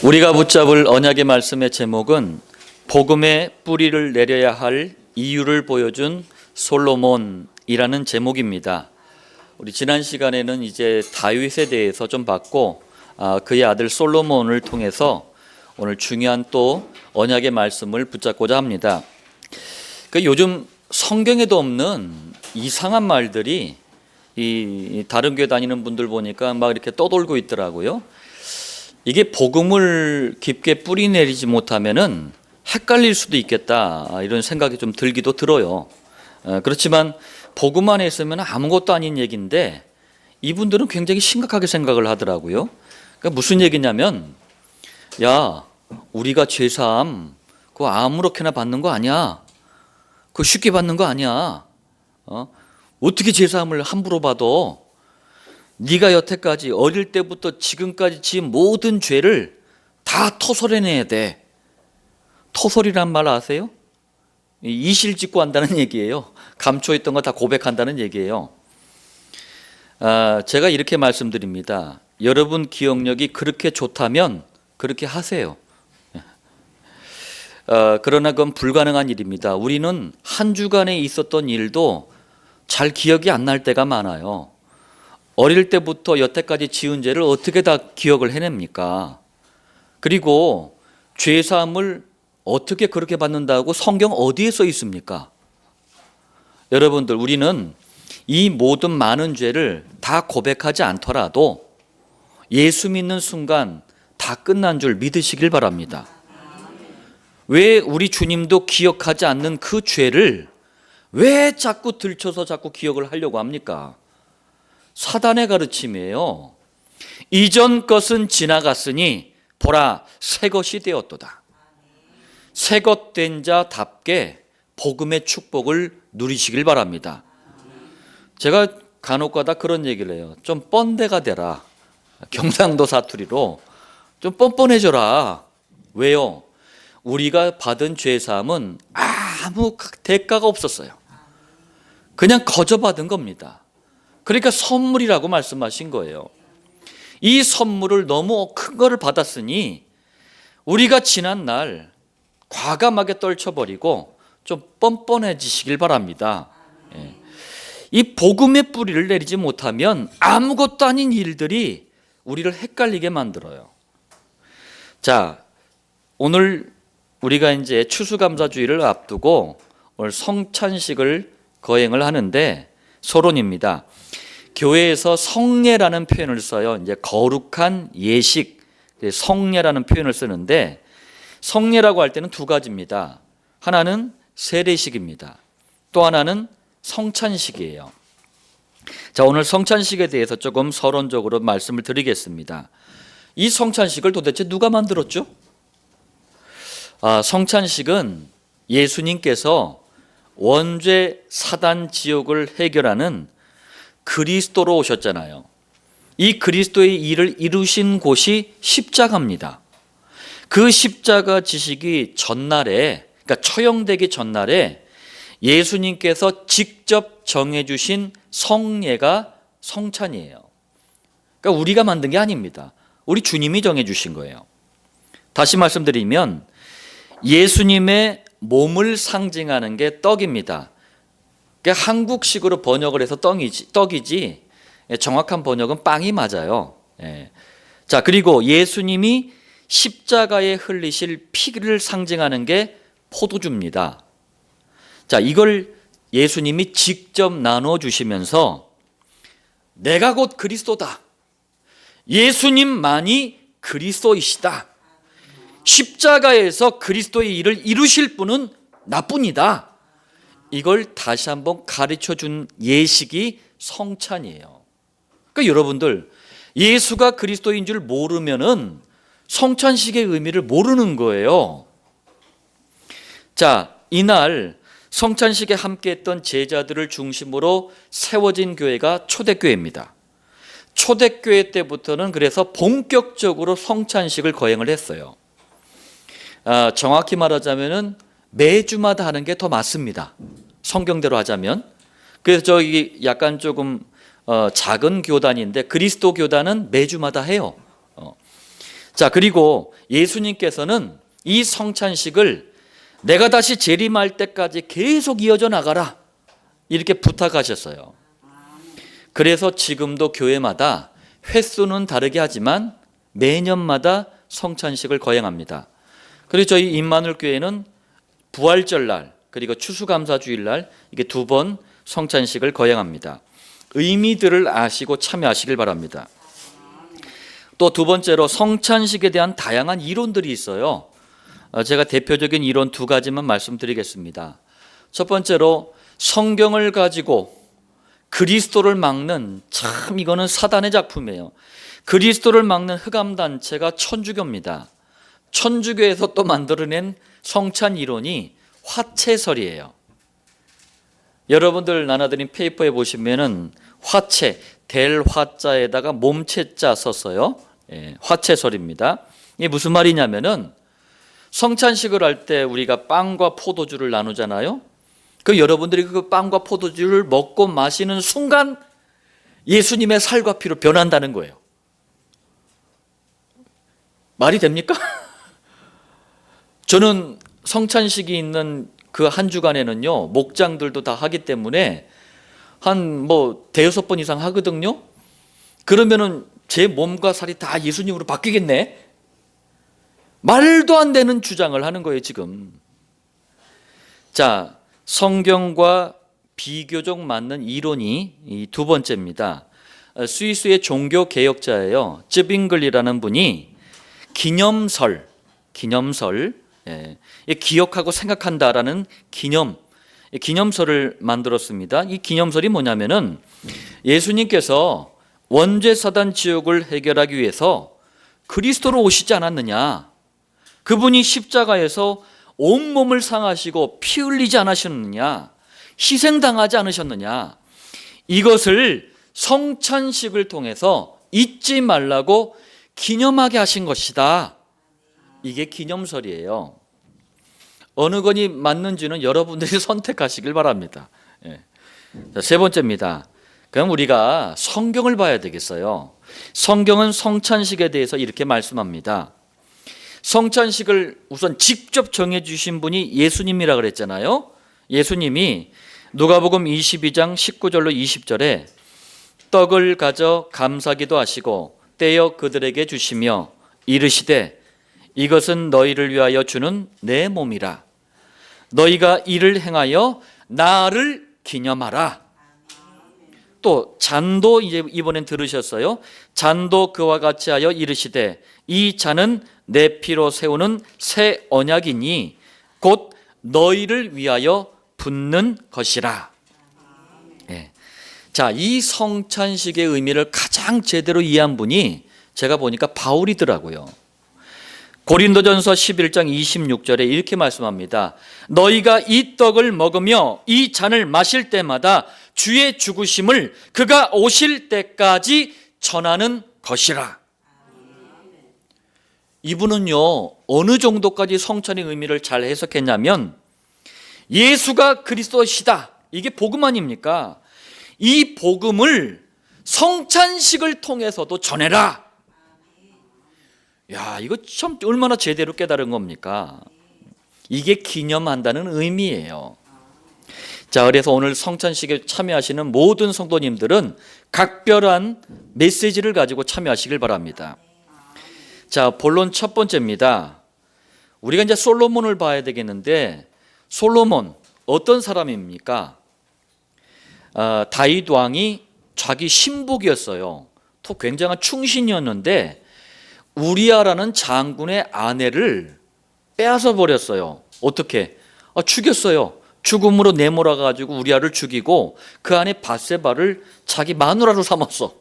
우리가 붙잡을 언약의 말씀의 제목은 복음의 뿌리를 내려야 할 이유를 보여준 솔로몬이라는 제목입니다. 우리 지난 시간에는 이제 다윗에 대해서 좀 봤고 그의 아들 솔로몬을 통해서 오늘 중요한 또 언약의 말씀을 붙잡고자 합니다. 요즘 성경에도 없는 이상한 말들이 이 다른 교회 다니는 분들 보니까 막 이렇게 떠돌고 있더라고요. 이게 복음을 깊게 뿌리 내리지 못하면은 헷갈릴 수도 있겠다, 이런 생각이 좀 들기도 들어요. 그렇지만 복음 안에 있으면 아무것도 아닌 얘기인데 이분들은 굉장히 심각하게 생각을 하더라고요. 그러니까 무슨 얘기냐면, 야, 우리가 죄사함 그거 아무렇게나 받는 거 아니야. 그거 쉽게 받는 거 아니야. 어떻게 죄사함을 함부로 받아? 네가 여태까지 어릴 때부터 지금까지 지은 모든 죄를 다 토설해내야 돼. 토설이란 말 아세요? 이실직고 한다는 얘기예요. 감춰있던 거 다 고백한다는 얘기예요. 제가 이렇게 말씀드립니다. 여러분 기억력이 그렇게 좋다면 그렇게 하세요. 그러나 그건 불가능한 일입니다. 우리는 한 주간에 있었던 일도 잘 기억이 안 날 때가 많아요. 어릴 때부터 여태까지 지은 죄를 어떻게 다 기억을 해냅니까? 그리고 죄사함을 어떻게 그렇게 받는다고 성경 어디에 써 있습니까? 여러분들, 우리는 이 모든 많은 죄를 다 고백하지 않더라도 예수 믿는 순간 다 끝난 줄 믿으시길 바랍니다. 왜 우리 주님도 기억하지 않는 그 죄를 왜 자꾸 들춰서 자꾸 기억을 하려고 합니까? 사단의 가르침이에요. 이전 것은 지나갔으니 보라 새 것이 되었도다. 새 것 된 자답게 복음의 축복을 누리시길 바랍니다. 제가 간혹가다 그런 얘기를 해요. 좀 뻔대가 되라. 경상도 사투리로 좀 뻔뻔해져라. 왜요? 우리가 받은 죄사함은 아무 대가가 없었어요. 그냥 거저 받은 겁니다. 그러니까 선물이라고 말씀하신 거예요. 이 선물을 너무 큰 거를 받았으니 우리가 지난 날 과감하게 떨쳐버리고 좀 뻔뻔해지시길 바랍니다. 이 복음의 뿌리를 내리지 못하면 아무것도 아닌 일들이 우리를 헷갈리게 만들어요. 자, 오늘 우리가 이제 추수감사주의를 앞두고 오늘 성찬식을 거행을 하는데 서론입니다. 교회에서 성례라는 표현을 써요. 이제 거룩한 예식, 성례라는 표현을 쓰는데 성례라고 할 때는 두 가지입니다. 하나는 세례식입니다. 또 하나는 성찬식이에요. 자, 오늘 성찬식에 대해서 조금 서론적으로 말씀을 드리겠습니다. 이 성찬식을 도대체 누가 만들었죠? 성찬식은 예수님께서 원죄 사단 지옥을 해결하는 그리스도로 오셨잖아요. 이 그리스도의 일을 이루신 곳이 십자가입니다. 그 십자가 지시기 전날에, 그러니까 처형되기 전날에 예수님께서 직접 정해주신 성례가 성찬이에요. 그러니까 우리가 만든 게 아닙니다. 우리 주님이 정해주신 거예요. 다시 말씀드리면 예수님의 몸을 상징하는 게 떡입니다. 그러니까 한국식으로 번역을 해서 떡이지 정확한 번역은 빵이 맞아요. 자, 그리고 예수님이 십자가에 흘리실 피를 상징하는 게 포도주입니다. 자, 이걸 예수님이 직접 나눠주시면서 내가 곧 그리스도다. 예수님만이 그리스도이시다. 십자가에서 그리스도의 일을 이루실 분은 나뿐이다. 이걸 다시 한번 가르쳐 준 예식이 성찬이에요. 그러니까 여러분들, 예수가 그리스도인 줄 모르면은 성찬식의 의미를 모르는 거예요. 자, 이날 성찬식에 함께했던 제자들을 중심으로 세워진 교회가 초대교회입니다. 초대교회 때부터는 그래서 본격적으로 성찬식을 거행을 했어요. 정확히 말하자면은 매주마다 하는 게 더 맞습니다. 성경대로 하자면. 그래서 저기 약간 조금 작은 교단인데 그리스도 교단은 매주마다 해요. 자, 그리고 예수님께서는 이 성찬식을 내가 다시 재림할 때까지 계속 이어져 나가라 이렇게 부탁하셨어요. 그래서 지금도 교회마다 횟수는 다르게 하지만 매년마다 성찬식을 거행합니다. 그리고 저희 임마누엘 교회는 부활절날 그리고 추수감사주일날 이게 2번 성찬식을 거행합니다. 의미들을 아시고 참여하시길 바랍니다. 또 2번째로 성찬식에 대한 다양한 이론들이 있어요. 제가 대표적인 이론 2가지만 말씀드리겠습니다. 첫 번째로 성경을 가지고 그리스도를 막는, 참 이거는 사단의 작품이에요. 그리스도를 막는 흑암단체가 천주교입니다. 천주교에서 또 만들어낸 성찬 이론이 화채설이에요. 여러분들 나눠드린 페이퍼에 보시면은 화채, 될 화자에다가 몸채자 썼어요. 화채설입니다. 이게 무슨 말이냐면은 성찬식을 할 때 우리가 빵과 포도주를 나누잖아요. 그 여러분들이 그 빵과 포도주를 먹고 마시는 순간 예수님의 살과 피로 변한다는 거예요. 말이 됩니까? 저는 성찬식이 있는 그 한 주간에는요, 목장들도 다 하기 때문에 한 대여섯 번 이상 하거든요. 그러면은 제 몸과 살이 다 예수님으로 바뀌겠네. 말도 안 되는 주장을 하는 거예요, 지금. 자, 성경과 비교적 맞는 이론이 이 2번째입니다. 스위스의 종교 개혁자예요. 쯔빙글이라는 분이 기념설, 기억하고 생각한다라는 기념설을 만들었습니다. 이 기념설이 뭐냐면은 예수님께서 원죄사단 지옥을 해결하기 위해서 그리스도로 오시지 않았느냐, 그분이 십자가에서 온몸을 상하시고 피 흘리지 않으셨느냐, 희생당하지 않으셨느냐, 이것을 성찬식을 통해서 잊지 말라고 기념하게 하신 것이다. 이게 기념설이에요. 어느 건이 맞는지는 여러분들이 선택하시길 바랍니다. 자, 3번째입니다. 그럼 우리가 성경을 봐야 되겠어요. 성경은 성찬식에 대해서 이렇게 말씀합니다. 성찬식을 우선 직접 정해주신 분이 예수님이라 그랬잖아요. 예수님이 누가복음 22장 19절로 20절에 떡을 가져 감사기도 하시고 떼어 그들에게 주시며 이르시되 이것은 너희를 위하여 주는 내 몸이라. 너희가 이를 행하여 나를 기념하라. 또 잔도 이번엔 들으셨어요. 잔도 그와 같이 하여 이르시되 이 잔은 내 피로 세우는 새 언약이니 곧 너희를 위하여 붓는 것이라. 자, 이 성찬식의 의미를 가장 제대로 이해한 분이 제가 보니까 바울이더라고요. 고린도전서 11장 26절에 이렇게 말씀합니다. 너희가 이 떡을 먹으며 이 잔을 마실 때마다 주의 죽으심을 그가 오실 때까지 전하는 것이라. 이분은요, 어느 정도까지 성찬의 의미를 잘 해석했냐면 예수가 그리스도시다, 이게 복음 아닙니까? 이 복음을 성찬식을 통해서도 전해라. 야, 이거 참 얼마나 제대로 깨달은 겁니까? 이게 기념한다는 의미예요. 자, 그래서 오늘 성찬식에 참여하시는 모든 성도님들은 각별한 메시지를 가지고 참여하시길 바랍니다. 자, 본론 첫 번째입니다. 우리가 이제 솔로몬을 봐야 되겠는데, 솔로몬 어떤 사람입니까? 다윗 왕이 자기 신복이었어요. 또 굉장한 충신이었는데 우리아라는 장군의 아내를 빼앗아 버렸어요. 어떻게? 죽였어요. 죽음으로 내몰아 가지고 우리아를 죽이고 그 안에 밧세바를 자기 마누라로 삼았어.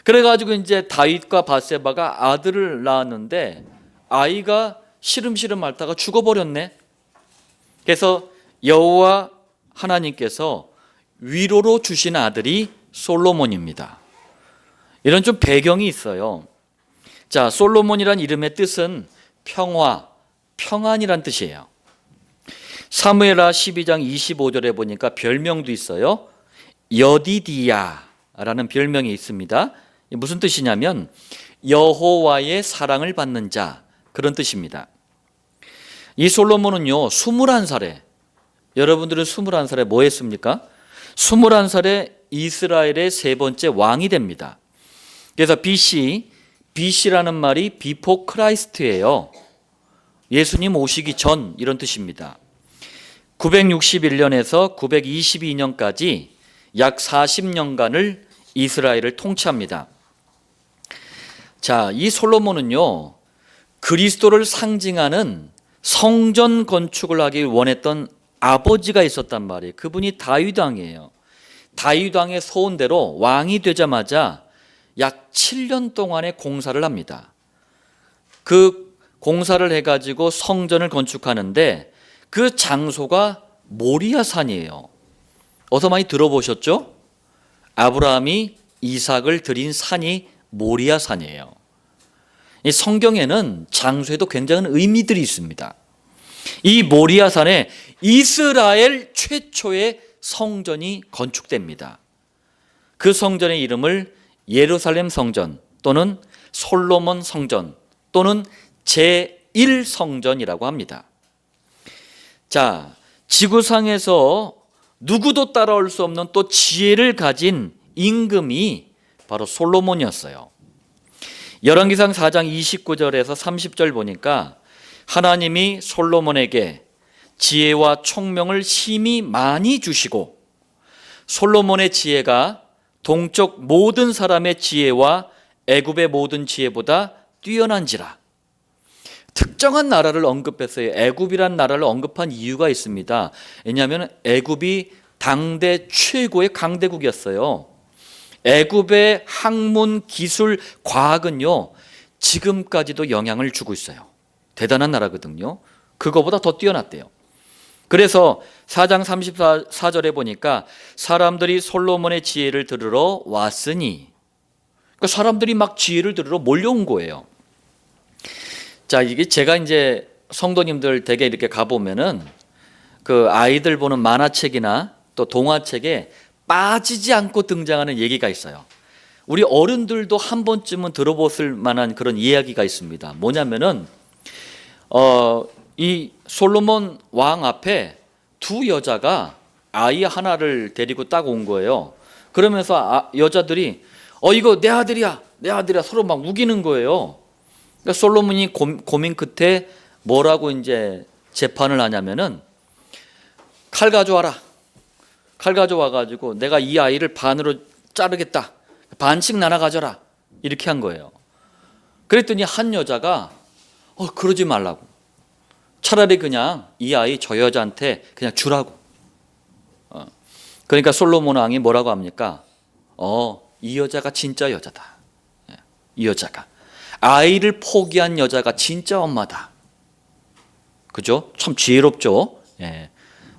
그래가지고 이제 다윗과 밧세바가 아들을 낳았는데 아이가 시름시름 앓다가 죽어버렸네. 그래서 여호와 하나님께서 위로로 주신 아들이 솔로몬입니다. 이런 좀 배경이 있어요. 자, 솔로몬이란 이름의 뜻은 평화, 평안이란 뜻이에요. 사무엘하 12장 25절에 보니까 별명도 있어요. 여디디야라는 별명이 있습니다. 무슨 뜻이냐면 여호와의 사랑을 받는 자, 그런 뜻입니다. 이 솔로몬은요 21살에, 여러분들은 21살에 뭐 했습니까? 21살에 이스라엘의 세 번째 왕이 됩니다. 그래서 BC라는 말이 Before Christ예요. 예수님 오시기 전, 이런 뜻입니다. 961년에서 922년까지 약 40년간을 이스라엘을 통치합니다. 자, 이 솔로몬은요 그리스도를 상징하는 성전 건축을 하길 원했던 아버지가 있었단 말이에요. 그분이 다윗 왕이에요. 다윗 왕의 소원대로 왕이 되자마자 약 7년 동안의 공사를 합니다. 그 공사를 해가지고 성전을 건축하는데 그 장소가 모리아 산이에요. 어서 많이 들어보셨죠? 아브라함이 이삭을 드린 산이 모리아 산이에요. 이 성경에는 장소에도 굉장한 의미들이 있습니다. 이 모리아 산에 이스라엘 최초의 성전이 건축됩니다. 그 성전의 이름을 예루살렘 성전 또는 솔로몬 성전 또는 제1성전이라고 합니다. 자, 지구상에서 누구도 따라올 수 없는 또 지혜를 가진 임금이 바로 솔로몬이었어요. 열왕기상 4장 29절에서 30절 보니까 하나님이 솔로몬에게 지혜와 총명을 심히 많이 주시고 솔로몬의 지혜가 동쪽 모든 사람의 지혜와 애굽의 모든 지혜보다 뛰어난지라. 특정한 나라를 언급했어요. 애굽이란 나라를 언급한 이유가 있습니다. 왜냐하면 애굽이 당대 최고의 강대국이었어요. 애굽의 학문, 기술, 과학은요 지금까지도 영향을 주고 있어요. 대단한 나라거든요. 그거보다 더 뛰어났대요. 그래서 4장 34절에 보니까 사람들이 솔로몬의 지혜를 들으러 왔으니, 그러니까 사람들이 막 지혜를 들으러 몰려온 거예요. 자, 이게 제가 이제 성도님들 댁에 이렇게 가보면은 그 아이들 보는 만화책이나 또 동화책에 빠지지 않고 등장하는 얘기가 있어요. 우리 어른들도 한 번쯤은 들어보실 만한 그런 이야기가 있습니다. 뭐냐면은 이 솔로몬 왕 앞에 두 여자가 아이 하나를 데리고 딱 온 거예요. 그러면서 여자들이 이거 내 아들이야, 내 아들이야 서로 막 우기는 거예요. 그러니까 솔로몬이 고민 끝에 뭐라고 이제 재판을 하냐면은 칼 가져와라. 칼 가져와 가지고 내가 이 아이를 반으로 자르겠다. 반씩 나눠 가져라. 이렇게 한 거예요. 그랬더니 한 여자가 그러지 말라고. 차라리 그냥 이 아이 저 여자한테 그냥 주라고. 그러니까 솔로몬 왕이 뭐라고 합니까? 이 여자가 진짜 여자다. 이 여자가. 아이를 포기한 여자가 진짜 엄마다. 그죠? 참 지혜롭죠? 예.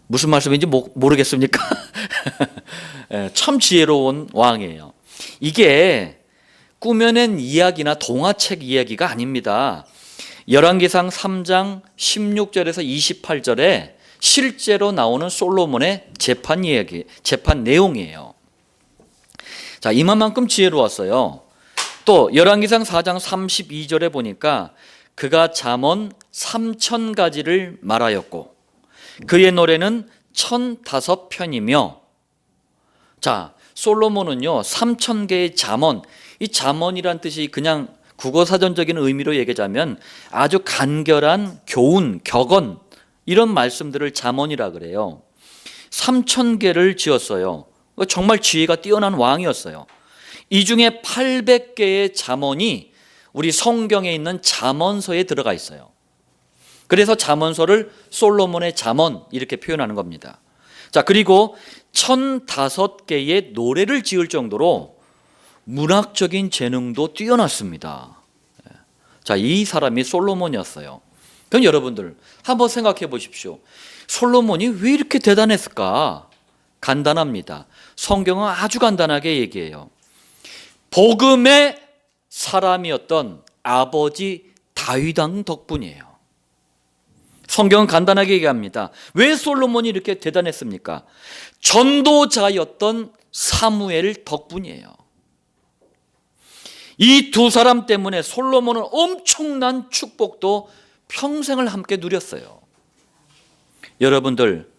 무슨 말씀인지 모르겠습니까? 예, 참 지혜로운 왕이에요. 이게 꾸며낸 이야기나 동화책 이야기가 아닙니다. 열왕기상 3장 16절에서 28절에 실제로 나오는 솔로몬의 재판 이야기, 재판 내용이에요. 자, 이만큼 지혜로웠어요. 또 열왕기상 4장 32절에 보니까 그가 잠언 3000가지를 말하였고 그의 노래는 1005편이며, 자, 솔로몬은요 3000개의 잠언, 이 잠언이란 뜻이 그냥 국어사전적인 의미로 얘기하자면 아주 간결한 교훈, 격언, 이런 말씀들을 잠언이라 그래요. 3000개를 지었어요. 정말 지혜가 뛰어난 왕이었어요. 이 중에 800개의 잠언이 우리 성경에 있는 잠언서에 들어가 있어요. 그래서 잠언서를 솔로몬의 잠언 이렇게 표현하는 겁니다. 자, 그리고 1005개의 노래를 지을 정도로 문학적인 재능도 뛰어났습니다. 자, 이 사람이 솔로몬이었어요. 그럼 여러분들 한번 생각해 보십시오. 솔로몬이 왜 이렇게 대단했을까? 간단합니다. 성경은 아주 간단하게 얘기해요. 복음의 사람이었던 아버지 다윗 왕 덕분이에요. 성경은 간단하게 얘기합니다. 왜 솔로몬이 이렇게 대단했습니까? 전도자였던 사무엘 덕분이에요. 이 두 사람 때문에 솔로몬은 엄청난 축복도 평생을 함께 누렸어요. 여러분들,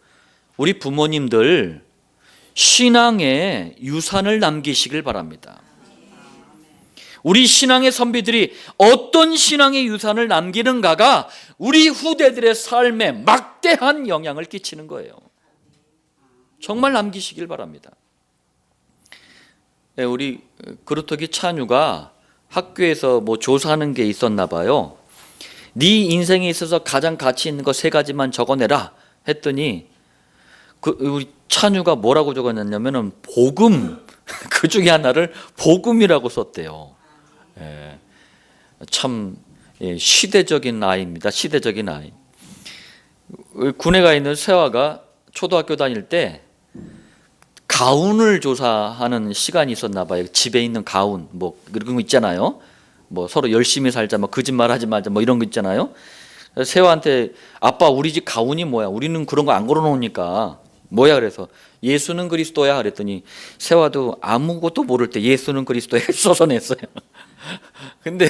우리 부모님들 신앙의 유산을 남기시길 바랍니다. 우리 신앙의 선비들이 어떤 신앙의 유산을 남기는가가 우리 후대들의 삶에 막대한 영향을 끼치는 거예요. 정말 남기시길 바랍니다. 우리 그루터기 찬유가 학교에서 뭐 조사하는 게 있었나 봐요. 네 인생에 있어서 가장 가치 있는 거 3가지만 적어내라 했더니 우리 찬유가 뭐라고 적어냈냐면은 복음, 그 중에 하나를 복음이라고 썼대요. 참 시대적인 아이입니다. 시대적인 아이. 군에 가 있는 세화가 초등학교 다닐 때 가운을 조사하는 시간이 있었나 봐요. 집에 있는 가운, 뭐 그런 거 있잖아요. 뭐 서로 열심히 살자, 뭐 거짓말하지 말자, 뭐 이런 거 있잖아요. 세화한테 아빠 우리 집 가운이 뭐야? 우리는 그런 거 안 걸어놓으니까 뭐야? 그래서 예수는 그리스도야 그랬더니 세화도 아무것도 모를 때 예수는 그리스도야 써서 냈어요. 근데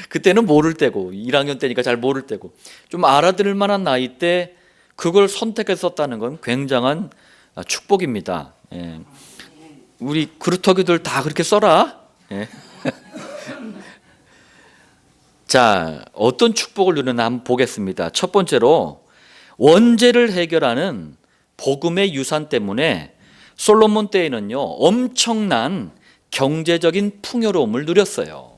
그때는 모를 때고 1학년 때니까 잘 모를 때고 좀 알아들을 만한 나이 때 그걸 선택해서 썼다는 건 굉장한 축복입니다. 우리 그루터기들 다 그렇게 써라. 자, 어떤 축복을 누리나 한번 보겠습니다. 첫 번째로 원죄를 해결하는 복음의 유산 때문에 솔로몬 때에는요 엄청난 경제적인 풍요로움을 누렸어요.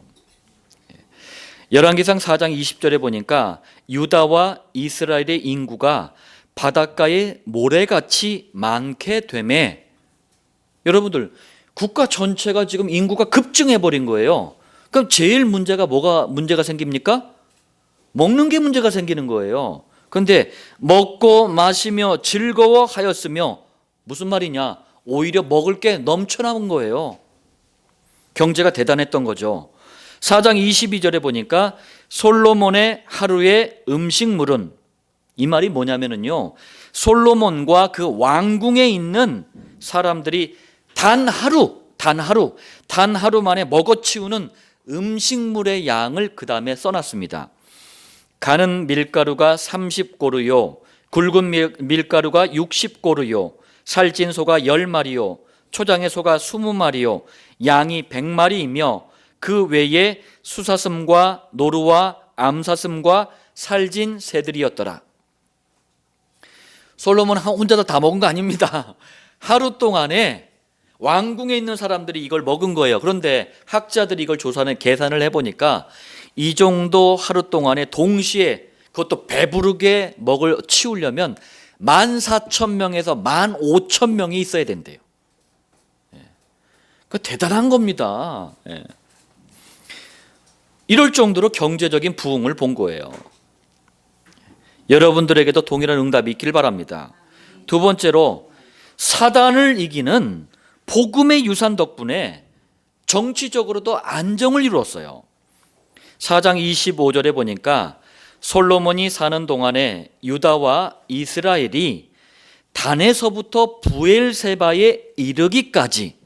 열왕기상 4장 20절에 보니까 유다와 이스라엘의 인구가 바닷가에 모래같이 많게 되매, 여러분들 국가 전체가 지금 인구가 급증해 버린 거예요. 그럼 제일 뭐가 문제가 생깁니까? 먹는 게 문제가 생기는 거예요. 그런데 먹고 마시며 즐거워하였으며, 무슨 말이냐? 오히려 먹을 게 넘쳐나온 거예요. 경제가 대단했던 거죠. 4장 22절에 보니까 솔로몬의 하루의 음식물은, 이 말이 뭐냐면요, 솔로몬과 그 왕궁에 있는 사람들이 단 하루 만에 먹어치우는 음식물의 양을 그 다음에 써놨습니다. 가는 밀가루가 30고루요, 굵은 밀가루가 60고루요, 살찐 소가 10마리요, 초장의 소가 20마리요, 양이 100마리이며 그 외에 수사슴과 노루와 암사슴과 살진 새들이었더라. 솔로몬 혼자서 다 먹은 거 아닙니다. 하루 동안에 왕궁에 있는 사람들이 이걸 먹은 거예요. 그런데 학자들이 이걸 조사는 계산을 해보니까 이 정도 하루 동안에 동시에 그것도 배부르게 치우려면 14,000명에서 15,000명이 있어야 된대요. 그 대단한 겁니다. 이럴 정도로 경제적인 부흥을 본 거예요. 여러분들에게도 동일한 응답이 있길 바랍니다. 두 번째로, 사단을 이기는 복음의 유산 덕분에 정치적으로도 안정을 이루었어요. 4장 25절에 보니까 솔로몬이 사는 동안에 유다와 이스라엘이 단에서부터 부엘세바에 이르기까지,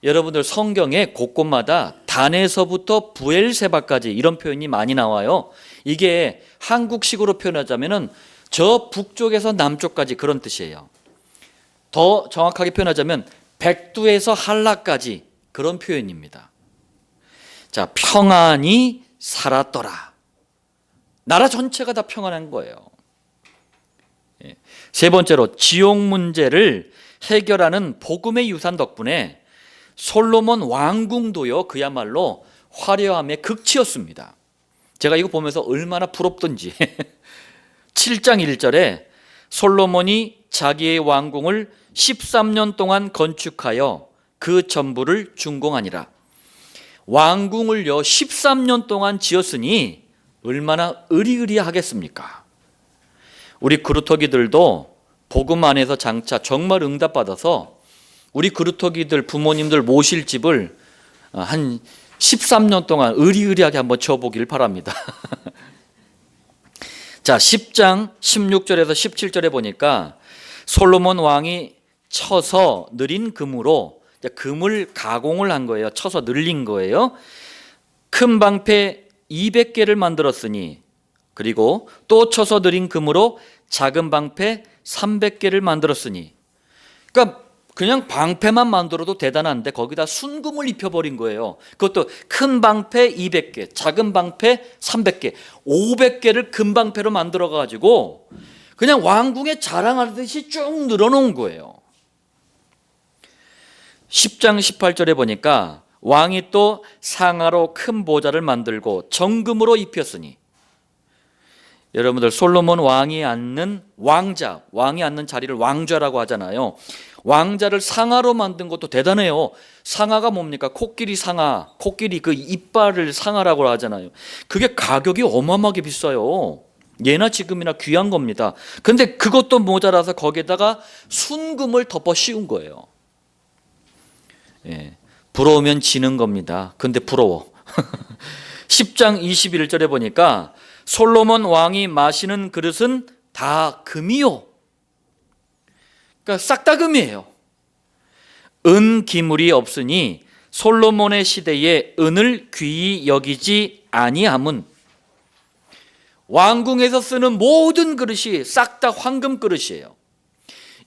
여러분들 성경에 곳곳마다 단에서부터 부엘세바까지 이런 표현이 많이 나와요. 이게 한국식으로 표현하자면은 저 북쪽에서 남쪽까지 그런 뜻이에요. 더 정확하게 표현하자면 백두에서 한라까지 그런 표현입니다. 자, 평안히 살았더라. 나라 전체가 다 평안한 거예요. 세 번째로, 지옥 문제를 해결하는 복음의 유산 덕분에 솔로몬 왕궁도요 그야말로 화려함의 극치였습니다. 제가 이거 보면서 얼마나 부럽던지. 7장 1절에 솔로몬이 자기의 왕궁을 13년 동안 건축하여 그 전부를 준공하니라. 왕궁을요 13년 동안 지었으니 얼마나 의리의리하겠습니까? 우리 그루터기들도 복음 안에서 장차 정말 응답받아서 우리 그루터기들 부모님들 모실 집을 한 13년 동안 의리의리하게 한번 지어보길 바랍니다. 자, 10장 16절에서 17절에 보니까 솔로몬 왕이 쳐서 느린 금으로, 금을 가공을 한 거예요. 쳐서 늘린 거예요. 큰 방패 200개를 만들었으니 그리고 또 쳐서 들인 금으로 작은 방패 300개를 만들었으니. 그러니까 그냥 방패만 만들어도 대단한데 거기다 순금을 입혀버린 거예요. 그것도 큰 방패 200개, 작은 방패 300개, 500개를 금 방패로 만들어가지고 그냥 왕궁에 자랑하듯이 쭉 늘어놓은 거예요. 10장 18절에 보니까 왕이 또 상아로 큰 보좌를 만들고 정금으로 입혔으니. 여러분들, 솔로몬 왕이 앉는 왕자, 왕이 앉는 자리를 왕좌라고 하잖아요. 왕자를 상아로 만든 것도 대단해요. 상아가 뭡니까? 코끼리 상아, 코끼리 그 이빨을 상아라고 하잖아요. 그게 가격이 어마어마하게 비싸요. 예나 지금이나 귀한 겁니다. 근데 그것도 모자라서 거기에다가 순금을 덮어 씌운 거예요. 예, 부러우면 지는 겁니다. 근데 부러워. 10장 21절에 보니까 솔로몬 왕이 마시는 그릇은 다 금이요. 그러니까 싹 다 금이에요. 은 기물이 없으니 솔로몬의 시대에 은을 귀히 여기지 아니함은. 왕궁에서 쓰는 모든 그릇이 싹 다 황금 그릇이에요.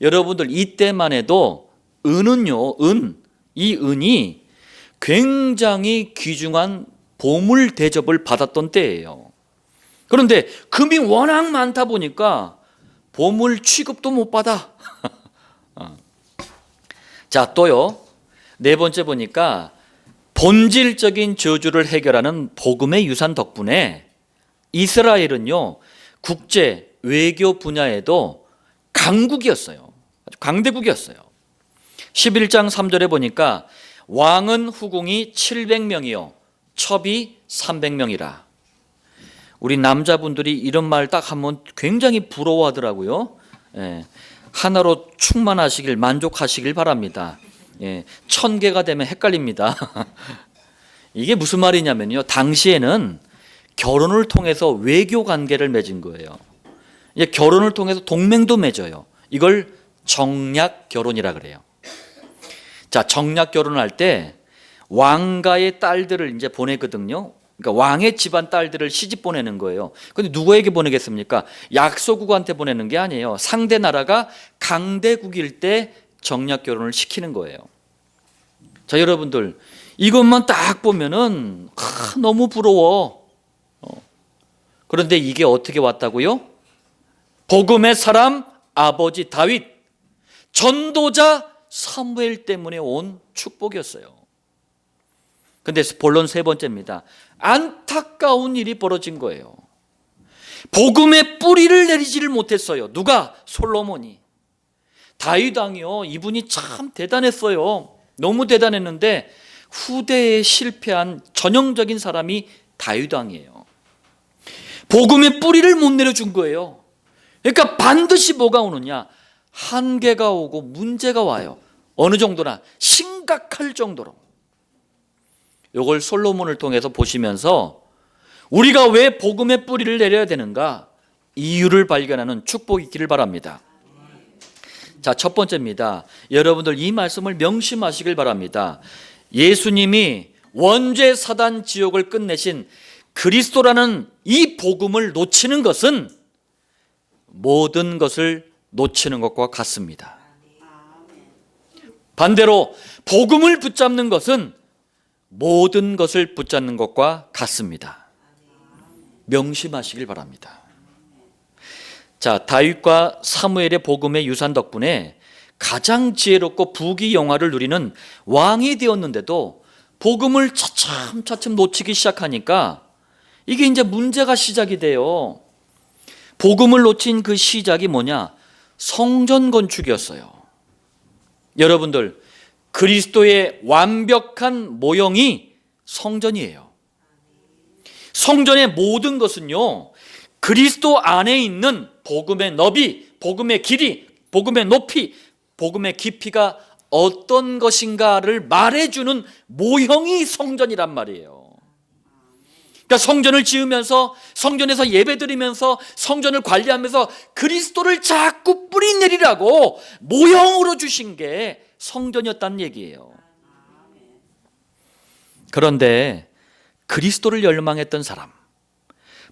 여러분들, 이때만 해도 은은요, 이 은이 굉장히 귀중한 보물 대접을 받았던 때예요. 그런데 금이 워낙 많다 보니까 보물 취급도 못 받아. 자, 또요, 네 번째 보니까 본질적인 저주를 해결하는 복음의 유산 덕분에 이스라엘은요, 국제 외교 분야에도 강국이었어요. 아주 강대국이었어요. 11장 3절에 보니까 왕은 후궁이 700명이요 첩이 300명이라. 우리 남자분들이 이런 말 딱 하면 굉장히 부러워하더라고요. 예, 하나로 충만하시길, 만족하시길 바랍니다. 예, 1000개가 되면 헷갈립니다. 이게 무슨 말이냐면요, 당시에는 결혼을 통해서 외교 관계를 맺은 거예요. 결혼을 통해서 동맹도 맺어요. 이걸 정략 결혼이라 그래요. 자, 정략 결혼을 할 때 왕가의 딸들을 이제 보내거든요. 그러니까 왕의 집안 딸들을 시집 보내는 거예요. 근데 누구에게 보내겠습니까? 약소국한테 보내는 게 아니에요. 상대 나라가 강대국일 때 정략 결혼을 시키는 거예요. 자, 여러분들, 이것만 딱 보면은 너무 부러워. 그런데 이게 어떻게 왔다고요? 복음의 사람 아버지 다윗, 전도자 사무엘 때문에 온 축복이었어요. 근데 본론 세 번째입니다. 안타까운 일이 벌어진 거예요. 복음의 뿌리를 내리지를 못했어요. 누가? 솔로몬이. 다윗 왕이요, 이분이 참 대단했어요. 너무 대단했는데 후대에 실패한 전형적인 사람이 다윗 왕이에요. 복음의 뿌리를 못 내려준 거예요. 그러니까 반드시 뭐가 오느냐? 한계가 오고 문제가 와요. 어느 정도나 심각할 정도로. 이걸 솔로몬을 통해서 보시면서 우리가 왜 복음의 뿌리를 내려야 되는가? 이유를 발견하는 축복이 있기를 바랍니다. 자, 첫 번째입니다. 여러분들, 이 말씀을 명심하시길 바랍니다. 예수님이 원죄 사단 지옥을 끝내신 그리스도라는 이 복음을 놓치는 것은 모든 것을 놓치는 것과 같습니다. 반대로 복음을 붙잡는 것은 모든 것을 붙잡는 것과 같습니다. 명심하시길 바랍니다. 자, 다윗과 사무엘의 복음의 유산 덕분에 가장 지혜롭고 부귀영화를 누리는 왕이 되었는데도 복음을 차츰차츰 놓치기 시작하니까 이게 이제 문제가 시작이 돼요. 복음을 놓친 그 시작이 뭐냐? 성전 건축이었어요. 여러분들, 그리스도의 완벽한 모형이 성전이에요. 성전의 모든 것은요, 그리스도 안에 있는 복음의 너비, 복음의 길이, 복음의 높이, 복음의 깊이가 어떤 것인가를 말해주는 모형이 성전이란 말이에요. 그러니까 성전을 지으면서, 성전에서 예배드리면서, 성전을 관리하면서 그리스도를 자꾸 뿌리내리라고 모형으로 주신 게 성전이었다는 얘기예요. 그런데 그리스도를 열망했던 사람,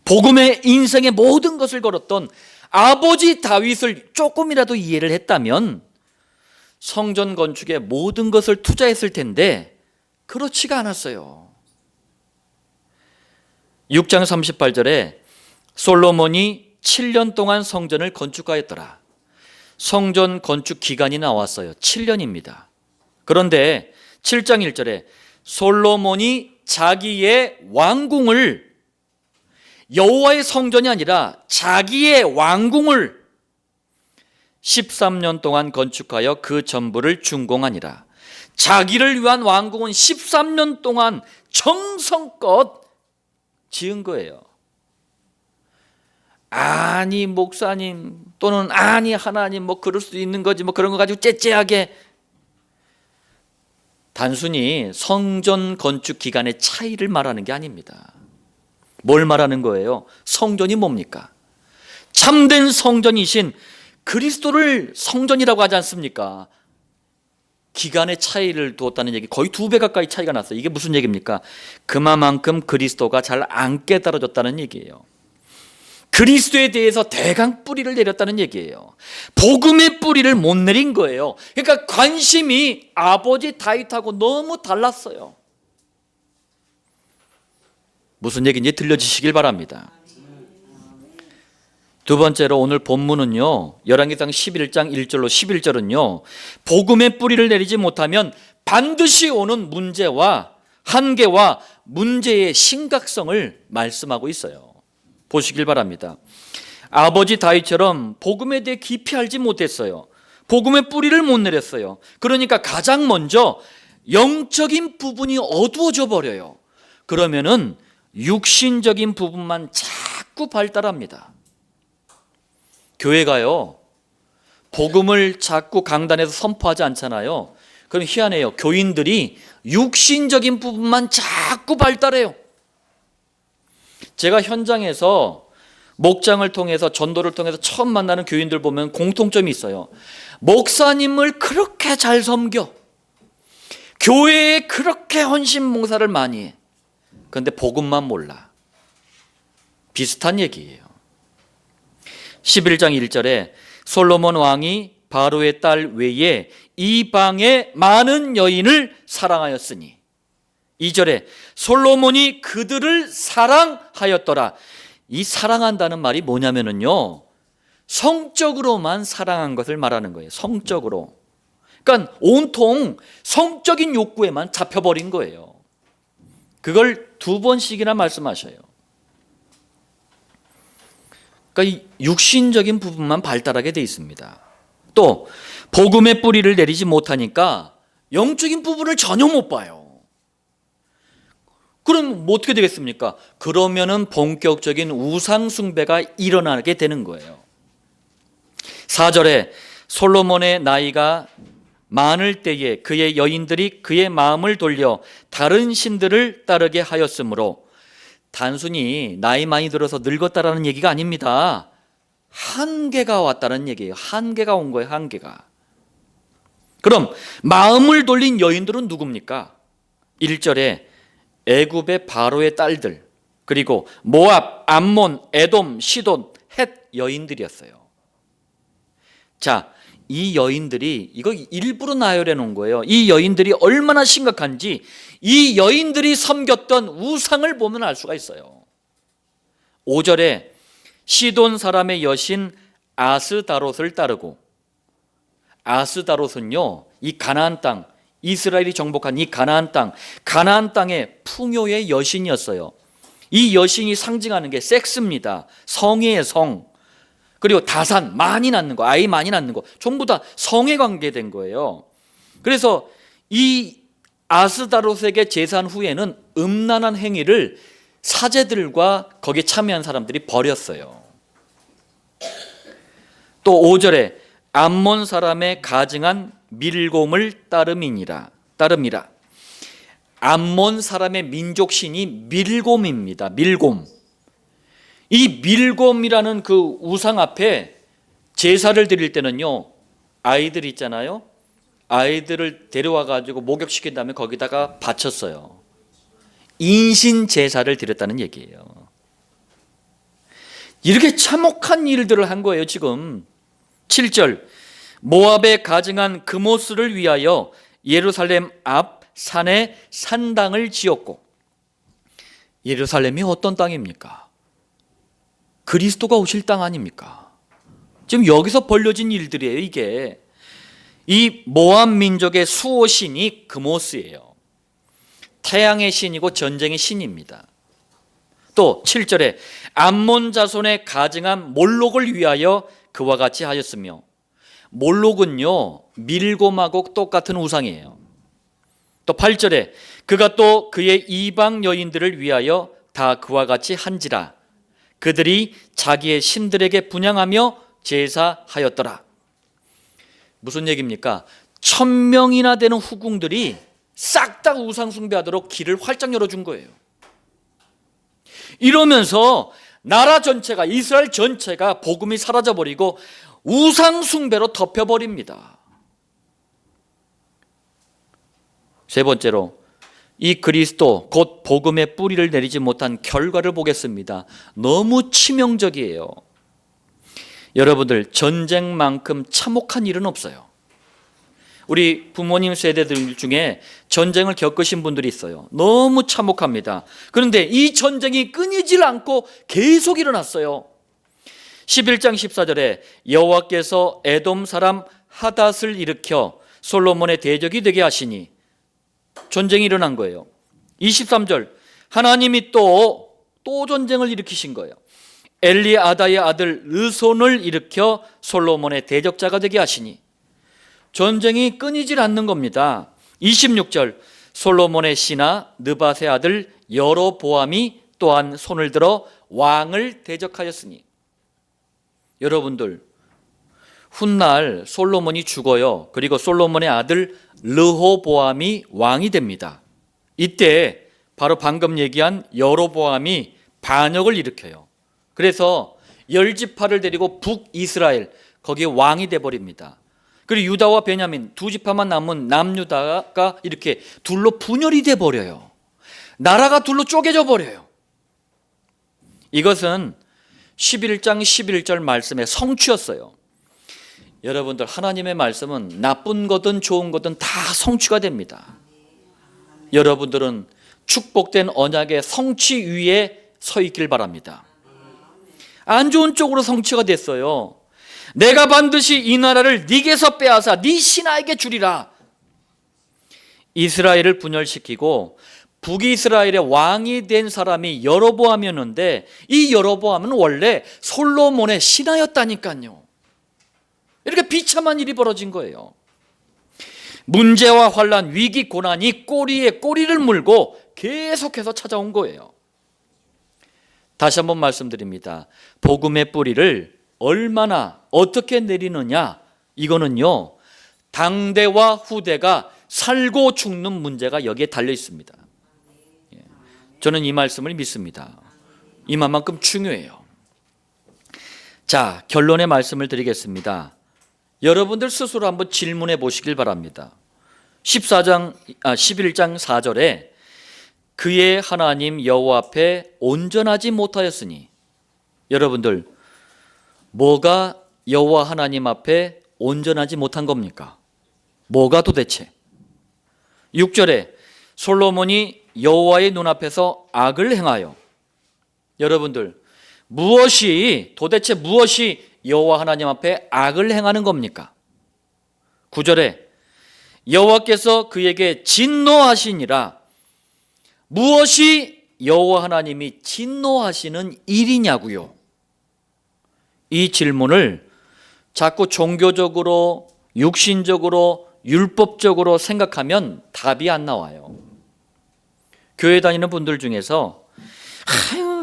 복음의 인생의 모든 것을 걸었던 아버지 다윗을 조금이라도 이해를 했다면 성전 건축에 모든 것을 투자했을 텐데 그렇지가 않았어요. 6장 38절에 솔로몬이 7년 동안 성전을 건축하였더라. 성전 건축 기간이 나왔어요. 7년입니다. 그런데 7장 1절에 솔로몬이 자기의 왕궁을, 여호와의 성전이 아니라 자기의 왕궁을 13년 동안 건축하여 그 전부를 준공하니라. 자기를 위한 왕궁은 13년 동안 정성껏 지은 거예요. 아니 목사님 또는 아니 하나님 뭐 그럴 수도 있는 거지 뭐 그런 거 가지고 째째하게, 단순히 성전 건축 기간의 차이를 말하는 게 아닙니다. 뭘 말하는 거예요? 성전이 뭡니까? 참된 성전이신 그리스도를 성전이라고 하지 않습니까? 기간의 차이를 두었다는 얘기, 거의 2배 가까이 차이가 났어요. 이게 무슨 얘기입니까? 그만큼 그리스도가 잘 안 깨달아졌다는 얘기예요. 그리스도에 대해서 대강 뿌리를 내렸다는 얘기예요. 복음의 뿌리를 못 내린 거예요. 그러니까 관심이 아버지 다윗하고 너무 달랐어요. 무슨 얘기인지 들려주시길 바랍니다. 두 번째로 오늘 본문은요, 열왕기상 11장 1절로 11절은요, 복음의 뿌리를 내리지 못하면 반드시 오는 문제와 한계와 문제의 심각성을 말씀하고 있어요. 보시길 바랍니다. 아버지 다윗처럼 복음에 대해 깊이 알지 못했어요. 복음의 뿌리를 못 내렸어요. 그러니까 가장 먼저 영적인 부분이 어두워져 버려요. 그러면은 육신적인 부분만 자꾸 발달합니다. 교회가요, 복음을 자꾸 강단에서 선포하지 않잖아요. 그럼 희한해요. 교인들이 육신적인 부분만 자꾸 발달해요. 제가 현장에서 목장을 통해서, 전도를 통해서 처음 만나는 교인들 보면 공통점이 있어요. 목사님을 그렇게 잘 섬겨, 교회에 그렇게 헌신 봉사를 많이 해. 그런데 복음만 몰라. 비슷한 얘기예요. 11장 1절에 솔로몬 왕이 바로의 딸 외에 이방의 많은 여인을 사랑하였으니, 2절에 솔로몬이 그들을 사랑하였더라. 이 사랑한다는 말이 뭐냐면요, 성적으로만 사랑한 것을 말하는 거예요. 성적으로. 그러니까 온통 성적인 욕구에만 잡혀버린 거예요. 그걸 2번씩이나 말씀하셔요. 그러니까 이 육신적인 부분만 발달하게 돼 있습니다. 또 복음의 뿌리를 내리지 못하니까 영적인 부분을 전혀 못 봐요. 그럼 뭐 어떻게 되겠습니까? 그러면은 본격적인 우상 숭배가 일어나게 되는 거예요. 4절에 솔로몬의 나이가 많을 때에 그의 여인들이 그의 마음을 돌려 다른 신들을 따르게 하였으므로, 단순히 나이 많이 들어서 늙었다라는 얘기가 아닙니다. 한계가 왔다는 얘기예요. 한계가 온 거예요. 한계가. 그럼 마음을 돌린 여인들은 누굽니까? 1절에 애굽의 바로의 딸들, 그리고 모압, 암몬, 에돔, 시돈, 헷 여인들이었어요. 자, 이 여인들이, 이거 일부러 나열해 놓은 거예요. 이 여인들이 얼마나 심각한지 이 여인들이 섬겼던 우상을 보면 알 수가 있어요. 5절에 시돈 사람의 여신 아스다롯을 따르고, 아스다롯은요, 이 가나안 땅, 이스라엘이 정복한 이 가나안 땅의 풍요의 여신이었어요. 이 여신이 상징하는 게 섹스입니다. 성의 성, 그리고 다산, 많이 낳는 거, 아이 많이 낳는 거, 전부 다 성에 관계된 거예요. 그래서 이 아스다롯에게 제사한 후에는 음란한 행위를 사제들과 거기에 참여한 사람들이 벌였어요. 또 5절에 암몬 사람의 가증한 밀곰을 따름이라. 암몬 사람의 민족신이 밀곰입니다. 밀곰. 이 밀곰이라는 그 우상 앞에 제사를 드릴 때는요, 아이들 있잖아요, 아이들을 데려와 가지고 목욕시킨 다음에 거기다가 바쳤어요. 인신 제사를 드렸다는 얘기예요. 이렇게 참혹한 일들을 한 거예요. 지금 7절, 모압에 가증한 그모스를 위하여 예루살렘 앞 산에 산당을 지었고. 예루살렘이 어떤 땅입니까? 그리스도가 오실 땅 아닙니까? 지금 여기서 벌려진 일들이에요. 이게 이 모압 민족의 수호신이 그모스예요. 태양의 신이고 전쟁의 신입니다. 또 7절에 암몬 자손의 가증한 몰록을 위하여 그와 같이 하였으며, 몰록은요 밀고마곡 똑같은 우상이에요. 또 8절에 그가 또 그의 이방 여인들을 위하여 다 그와 같이 한지라 그들이 자기의 신들에게 분향하며 제사하였더라. 무슨 얘기입니까? 1000명이나 되는 후궁들이 싹 다 우상 숭배하도록 길을 활짝 열어준 거예요. 이러면서 나라 전체가, 이스라엘 전체가 복음이 사라져버리고 우상 숭배로 덮여버립니다. 세 번째로, 이 그리스도 곧 복음의 뿌리를 내리지 못한 결과를 보겠습니다. 너무 치명적이에요. 여러분들, 전쟁만큼 참혹한 일은 없어요. 우리 부모님 세대들 중에 전쟁을 겪으신 분들이 있어요. 너무 참혹합니다. 그런데 이 전쟁이 끊이질 않고 계속 일어났어요. 11장 14절에 여호와께서 에돔 사람 하닷을 일으켜 솔로몬의 대적이 되게 하시니, 전쟁이 일어난 거예요. 23절, 하나님이 또 전쟁을 일으키신 거예요. 엘리아다의 아들 르손을 일으켜 솔로몬의 대적자가 되게 하시니, 전쟁이 끊이질 않는 겁니다. 26절, 솔로몬의 신하 느밧의 아들 여로보암이 또한 손을 들어 왕을 대적하였으니. 여러분들, 훗날 솔로몬이 죽어요. 그리고 솔로몬의 아들 르호보암이 왕이 됩니다. 이때 바로 방금 얘기한 여로보암이 반역을 일으켜요. 그래서 10지파를 데리고 북이스라엘, 거기에 왕이 돼버립니다. 그리고 유다와 베냐민 두 지파만 남은 남유다가 이렇게 둘로 분열이 돼버려요. 나라가 둘로 쪼개져 버려요. 이것은 11장 11절 말씀의 성취였어요. 여러분들, 하나님의 말씀은 나쁜 거든 좋은 거든 다 성취가 됩니다. 여러분들은 축복된 언약의 성취 위에 서 있길 바랍니다. 안 좋은 쪽으로 성취가 됐어요. 내가 반드시 이 나라를 네게서 빼앗아 네 신하에게 주리라. 이스라엘을 분열시키고 북이스라엘의 왕이 된 사람이 여로보암이었는데, 이 여로보암은 원래 솔로몬의 신하였다니까요. 이렇게 비참한 일이 벌어진 거예요. 문제와 환난, 위기, 고난이 꼬리에 꼬리를 물고 계속해서 찾아온 거예요. 다시 한번 말씀드립니다. 복음의 뿌리를 얼마나 어떻게 내리느냐, 이거는요 당대와 후대가 살고 죽는 문제가 여기에 달려 있습니다. 저는 이 말씀을 믿습니다. 이만큼 중요해요. 자, 결론의 말씀을 드리겠습니다. 여러분들 스스로 한번 질문해 보시길 바랍니다. 11장 4절에 그의 하나님 여호와 앞에 온전하지 못하였으니, 여러분들, 뭐가 여호와 하나님 앞에 온전하지 못한 겁니까? 뭐가 도대체? 6절에 솔로몬이 여호와의 눈앞에서 악을 행하여, 여러분들, 도대체 무엇이 여호와 하나님 앞에 악을 행하는 겁니까? 9절에 여호와께서 그에게 진노하시니라. 무엇이 여호와 하나님이 진노하시는 일이냐고요? 이 질문을 자꾸 종교적으로, 육신적으로, 율법적으로 생각하면 답이 안 나와요. 교회 다니는 분들 중에서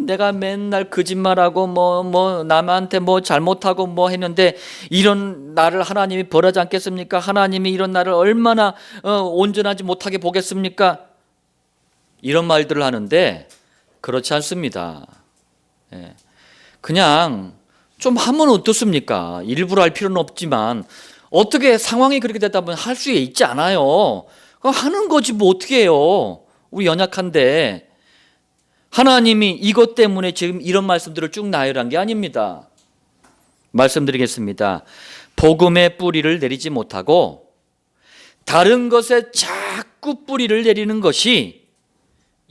내가 맨날 거짓말하고 남한테 잘못하고 했는데 이런 나를 하나님이 벌하지 않겠습니까? 하나님이 이런 나를 얼마나 온전하지 못하게 보겠습니까? 이런 말들을 하는데 그렇지 않습니다. 그냥 좀 하면 어떻습니까? 일부러 할 필요는 없지만 어떻게 상황이 그렇게 되다 보면 할 수 있지 않아요. 하는 거지 뭐 어떻게 해요? 우리 연약한데. 하나님이 이것 때문에 지금 이런 말씀들을 쭉 나열한 게 아닙니다. 말씀드리겠습니다. 복음의 뿌리를 내리지 못하고 다른 것에 자꾸 뿌리를 내리는 것이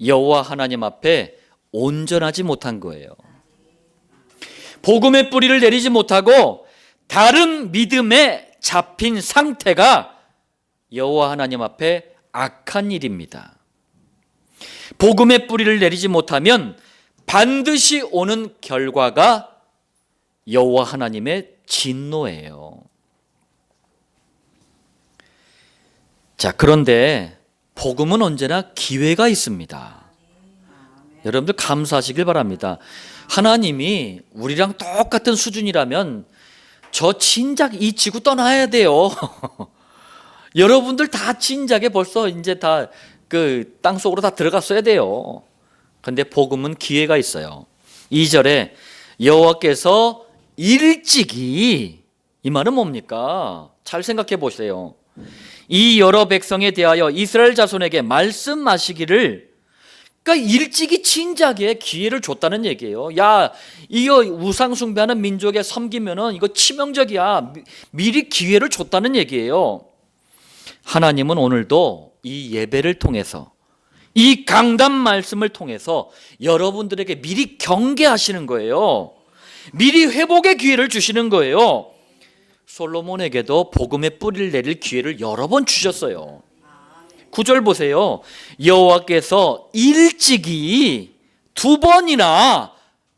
여호와 하나님 앞에 온전하지 못한 거예요. 복음의 뿌리를 내리지 못하고 다른 믿음에 잡힌 상태가 여호와 하나님 앞에 악한 일입니다. 복음의 뿌리를 내리지 못하면 반드시 오는 결과가 여호와 하나님의 진노예요. 자, 그런데 복음은 언제나 기회가 있습니다. 여러분들 감사하시길 바랍니다. 하나님이 우리랑 똑같은 수준이라면 저 진작 이 지구 떠나야 돼요. 여러분들 다 진작에 벌써 이제 다 그 땅속으로 다 들어갔어야 돼요. 근데 복음은 기회가 있어요. 2절에 여호와께서 일찍이, 이 말은 뭡니까? 잘 생각해 보세요. 이 여러 백성에 대하여 이스라엘 자손에게 말씀하시기를, 그러니까 일찍이 진작에 기회를 줬다는 얘기예요. 야, 이거 우상 숭배하는 민족에 섬기면은 이거 치명적이야. 미리 기회를 줬다는 얘기예요. 하나님은 오늘도 이 예배를 통해서, 이 강단 말씀을 통해서 여러분들에게 미리 경계하시는 거예요. 미리 회복의 기회를 주시는 거예요. 솔로몬에게도 복음의 뿌리를 내릴 기회를 여러 번 주셨어요. 9절 보세요. 여호와께서 일찍이 2번이나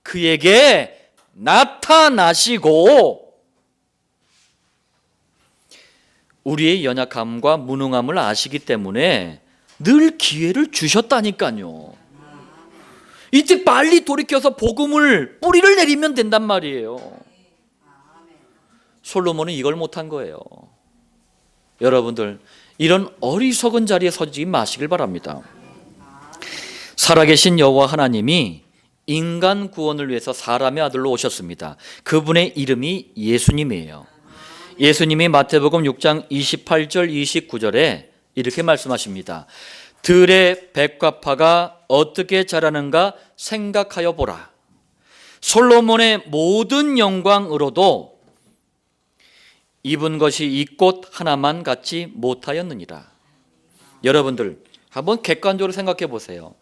그에게 나타나시고, 우리의 연약함과 무능함을 아시기 때문에 늘 기회를 주셨다니까요. 이때 빨리 돌이켜서 복음을 뿌리를 내리면 된단 말이에요. 솔로몬은 이걸 못한 거예요. 여러분들 이런 어리석은 자리에 서지 마시길 바랍니다. 살아계신 여호와 하나님이 인간 구원을 위해서 사람의 아들로 오셨습니다. 그분의 이름이 예수님이에요. 예수님이 마태복음 6장 28절 29절에 이렇게 말씀하십니다. 들의 백합화가 어떻게 자라는가 생각하여 보라. 솔로몬의 모든 영광으로도 입은 것이 이 꽃 하나만 같지 못하였느니라. 여러분들 한번 객관적으로 생각해 보세요.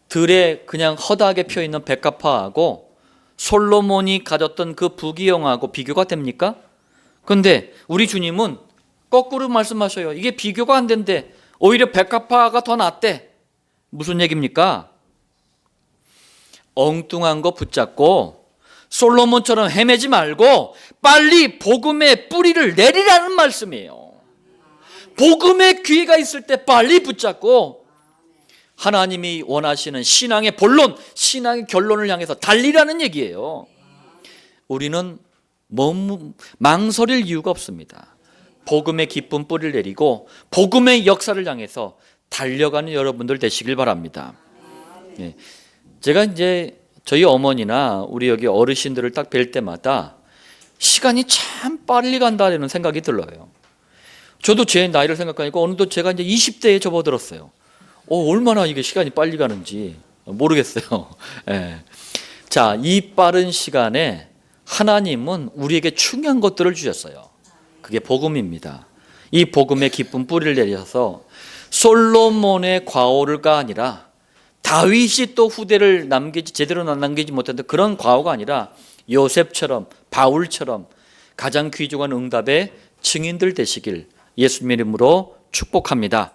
들에 그냥 허다하게 펴있는 백합화하고 솔로몬이 가졌던 그 부귀영화하고 비교가 됩니까? 그런데 우리 주님은 거꾸로 말씀하셔요. 이게 비교가 안 된대. 오히려 백합화가 더 낫대. 무슨 얘기입니까? 엉뚱한 거 붙잡고 솔로몬처럼 헤매지 말고 빨리 복음의 뿌리를 내리라는 말씀이에요. 복음의 기회가 있을 때 빨리 붙잡고 하나님이 원하시는 신앙의 본론, 신앙의 결론을 향해서 달리라는 얘기예요. 우리는 망설일 이유가 없습니다. 복음의 기쁜 뿌리를 내리고 복음의 역사를 향해서 달려가는 여러분들 되시길 바랍니다. 예. 제가 이제 저희 어머니나 우리 여기 어르신들을 딱 뵐 때마다 시간이 참 빨리 간다는 생각이 들어요. 저도 제 나이를 생각하니까 어느덧 제가 이제 20대에 접어들었어요. 얼마나 이게 시간이 빨리 가는지 모르겠어요. 예. 자, 이 빠른 시간에 하나님은 우리에게 중요한 것들을 주셨어요. 그게 복음입니다. 이 복음의 기쁜 뿌리를 내려서 솔로몬의 과오가 아니라 다윗이 또 후대를 제대로 남기지 못했던 그런 과오가 아니라 요셉처럼 바울처럼 가장 귀중한 응답의 증인들 되시길 예수님 이름으로 축복합니다.